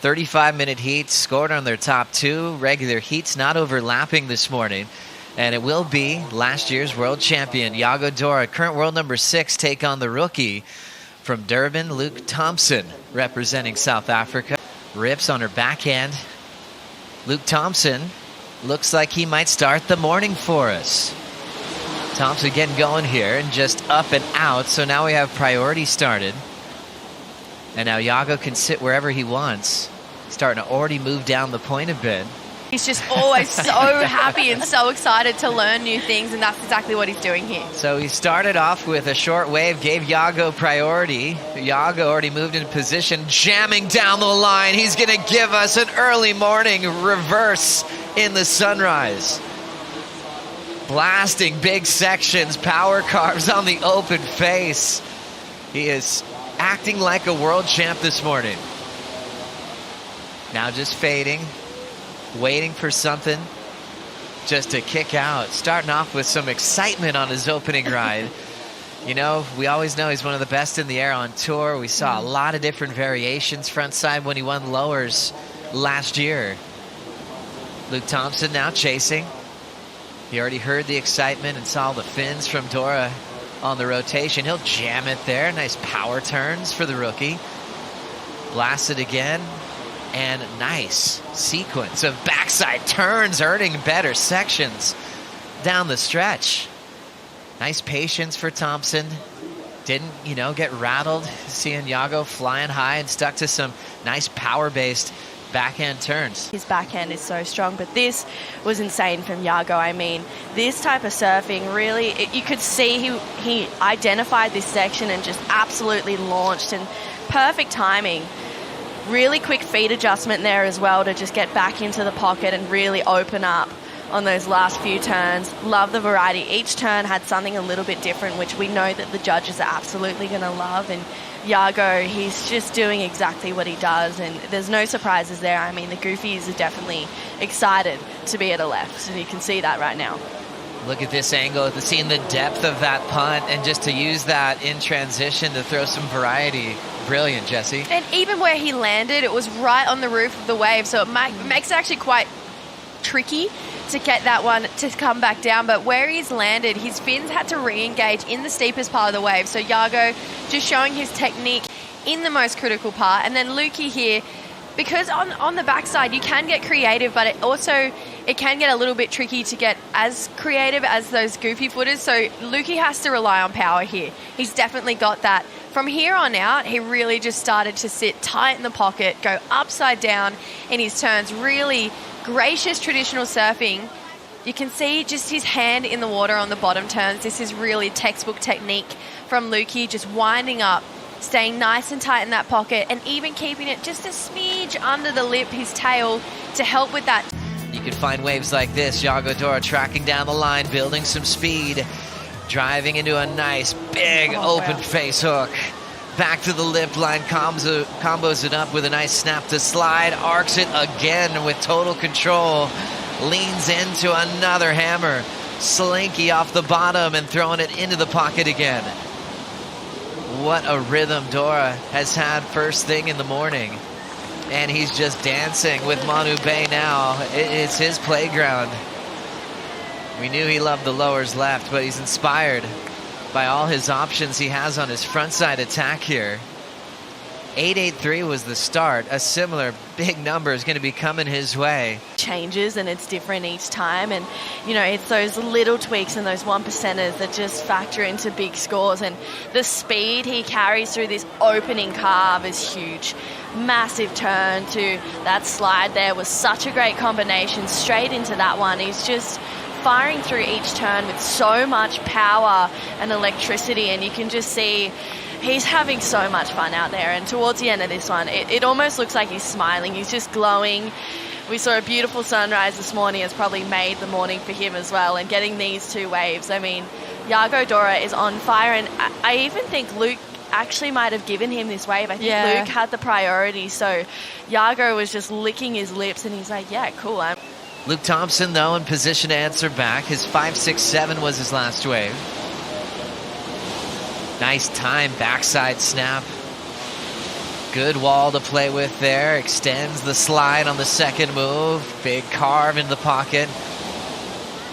35-minute heats scored on their top two. Regular heats not overlapping this morning. And it will be last year's world champion, Yago Dora, current world number 6, take on the rookie from Durban, L.Thompson, representing South Africa. Rips on her backhand. L.Thompson looks like he might start the morning for us. Thompson getting going here and just up and out. So now we have priority started. And now Yago can sit wherever he wants. Starting to already move down the point a bit. He's just always so happy and so excited to learn new things, and that's exactly what he's doing here. So he started off with a short wave, gave Yago priority. Yago already moved into position, jamming down the line. He's going to give us an early morning reverse in the sunrise. Blasting big sections, power carves on the open face. He is acting like a world champ this morning. Now just fading. Waiting for something just to kick out. Starting off with some excitement on his opening ride. You know, we always know he's one of the best in the air on tour. We saw a lot of different variations front side when he won lowers last year. L.Thompson now chasing. He already heard the excitement and saw the fins from Dora on the rotation. He'll jam it there. Nice power turns for the rookie. Blast it again. And nice sequence of backside turns, earning better sections down the stretch. Nice patience for Thompson. Didn't, get rattled seeing Yago flying high and stuck to some nice power-based backhand turns. His backhand is so strong, but this was insane from Yago. I mean, this type of surfing really, you could see he identified this section and just absolutely launched, and perfect timing. Really quick feet adjustment there as well to just get back into the pocket and really open up on those last few turns. Love the variety. Each turn had something a little bit different, which we know that the judges are absolutely going to love. And Yago, he's just doing exactly what he does, and there's no surprises there. I mean, the Goofies are definitely excited to be at a left, and you can see that right now. Look at this angle, seeing the depth of that punt, and just to use that in transition to throw some variety. Brilliant, Jesse. And even where he landed, it was right on the roof of the wave, so it makes it actually quite tricky to get that one to come back down. But where he's landed, his fins had to re-engage in the steepest part of the wave. So Yago just showing his technique in the most critical part. And then Lukey here, because on the backside you can get creative, but it can get a little bit tricky to get as creative as those goofy footers. So Lukey has to rely on power here. He's definitely got that. From here on out, he really just started to sit tight in the pocket, go upside down in his turns. Really gracious traditional surfing. You can see just his hand in the water on the bottom turns. This is really textbook technique from Lukey, just winding up, staying nice and tight in that pocket, and even keeping it just a smidge under the lip, his tail, to help with that. You can find waves like this. Yago Dora tracking down the line, building some speed, driving into a nice big open face hook. Back to the lip line, combos it up with a nice snap to slide, arcs it again with total control, leans into another hammer, slinky off the bottom and throwing it into the pocket again. What a rhythm Dora has had first thing in the morning. And he's just dancing with Manu Bay now. It's his playground. We knew he loved the lowers left, but he's inspired by all his options he has on his frontside attack here. 883 was the start. A similar big number is going to be coming his way. Changes, and it's different each time, and it's those little tweaks and those 1%ers that just factor into big scores. And the speed he carries through this opening carve is huge. Massive turn to that slide there was such a great combination straight into that one. He's just firing through each turn with so much power and electricity, and you can just see he's having so much fun out there. And towards the end of this one, it almost looks like he's smiling. He's just glowing. We saw a beautiful sunrise this morning. It's probably made the morning for him as well, and getting these two waves. I mean, Yago Dora is on fire, and I even think Luke actually might have given him this wave. I think Luke had the priority, so Yago was just licking his lips, and he's like, yeah, cool. L.Thompson, though, in position to answer back. His 5.67 was his last wave. Nice time, backside snap. Good wall to play with there. Extends the slide on the second move. Big carve into the pocket.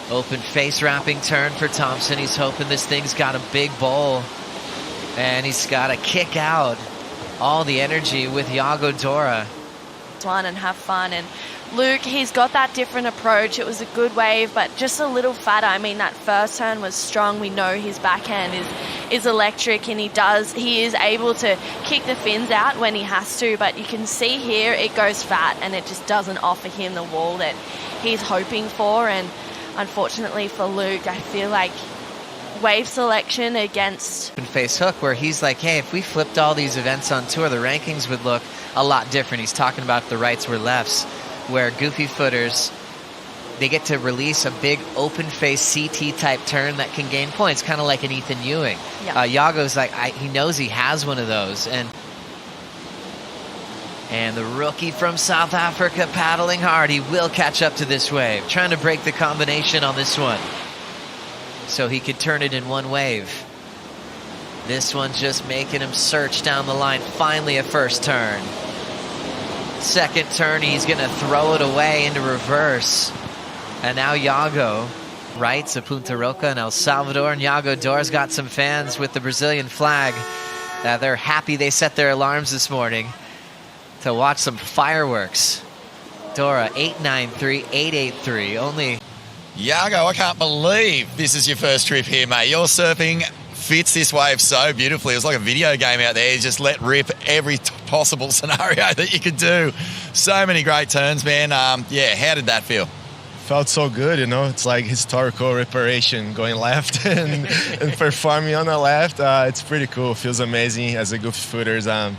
Open face wrapping turn for Thompson. He's hoping this thing's got a big bowl. And he's got to kick out all the energy with Yago Dora. One and have fun. And Luke, he's got that different approach. It was a good wave, but just a little fatter. I mean, that first turn was strong. We know his backhand is electric, and he is able to kick the fins out when he has to, but you can see here it goes fat and it just doesn't offer him the wall that he's hoping for. And unfortunately for Luke, I feel like wave selection against face hook, where he's like, hey, if we flipped all these events on tour, the rankings would look a lot different. He's talking about the rights were lefts, where goofy footers, they get to release a big open face CT type turn that can gain points, kind of like an Ethan Ewing. Yeah. Yago's like, he knows he has one of those. And the rookie from South Africa paddling hard. He will catch up to this wave, trying to break the combination on this one so he could turn it in one wave. This one's just making him search down the line. Finally a first turn. Second turn, he's going to throw it away into reverse. And now Yago rights of Punta Roca and El Salvador. And Yago Dora's got some fans with the Brazilian flag. They're happy they set their alarms this morning to watch some fireworks. Dora, 893, 883. Only... Yago, I can't believe this is your first trip here, mate. Your surfing fits this wave so beautifully. It was like a video game out there. You just let rip every possible scenario that you could do. So many great turns, man. Yeah, how did that feel? Felt so good, you know. It's like historical reparation, going left and performing on the left. It's pretty cool. Feels amazing. As a goofy footers, I'm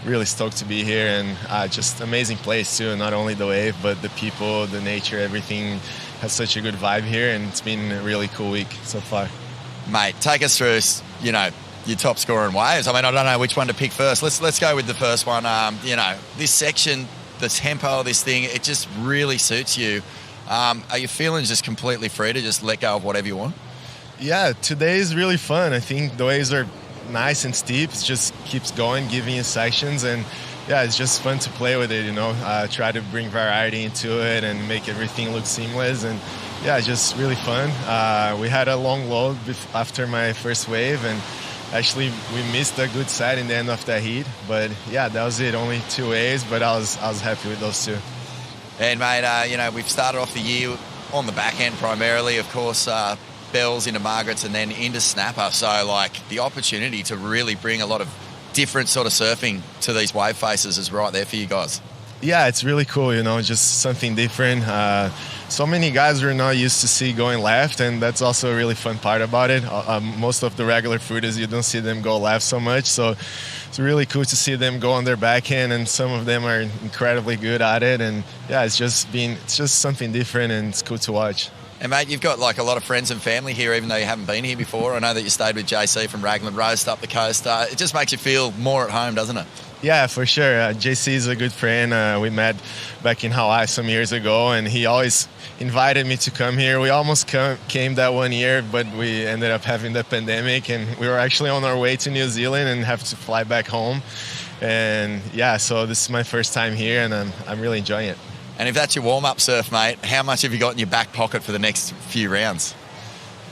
really stoked to be here, and just amazing place too. Not only the wave, but the people, the nature, everything has such a good vibe here, and it's been a really cool week so far. Mate, take us through, you know, your top scorer in waves. I mean, I don't know which one to pick first. Let's go with the first one. You know, this section, the tempo of this thing, it just really suits you. Are you feeling just completely free to just let go of whatever you want? Yeah, today is really fun. I think the waves are nice and steep. It just keeps going, giving you sections, and yeah, it's just fun to play with it, you know. Try to bring variety into it and make everything look seamless, and yeah, just really fun. We had a long load after my first wave, and actually we missed a good set in the end of that heat, but yeah, that was it. Only 2 waves, but I was happy with those 2. And mate, you know, we've started off the year on the back end primarily, of course, bells into Margaret's and then into snapper. So like the opportunity to really bring a lot of different sort of surfing to these wave faces is right there for you guys. Yeah, it's really cool, you know, just something different. So many guys we're not used to see going left, and that's also a really fun part about it. Most of the regular footers, you don't see them go left so much, so it's really cool to see them go on their backhand, and some of them are incredibly good at it. And yeah, it's just something different, and it's cool to watch. And mate, you've got like a lot of friends and family here, even though you haven't been here before. I know that you stayed with JC from Raglan Roast up the coast. It just makes you feel more at home, doesn't it? Yeah, for sure. JC is a good friend. We met back in Hawaii some years ago, and he always invited me to come here. We almost came that one year, but we ended up having the pandemic, and we were actually on our way to New Zealand and have to fly back home. And yeah, so this is my first time here, and I'm really enjoying it. And if that's your warm-up surf, mate, how much have you got in your back pocket for the next few rounds?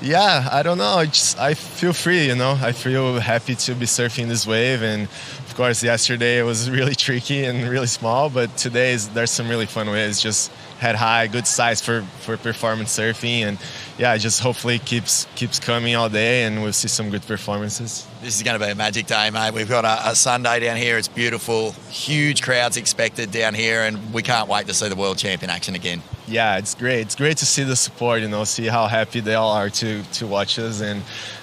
Yeah, I don't know. I feel free, you know. I feel happy to be surfing this wave. And of course, yesterday it was really tricky and really small, but today there's some really fun waves. Just head high, good size for performance surfing. And yeah, just hopefully keeps coming all day, and we'll see some good performances. This is going to be a magic day, mate. We've got a Sunday down here. It's beautiful. Huge crowds expected down here, and we can't wait to see the world champion action again. Yeah, it's great. It's great to see the support, you know, see how happy they all are to watch us,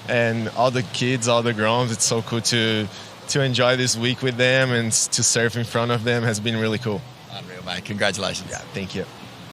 and all the kids, all the grown-ups. It's so cool to enjoy this week with them, and to surf in front of them has been really cool. Unreal, mate. Congratulations. Yeah, thank you.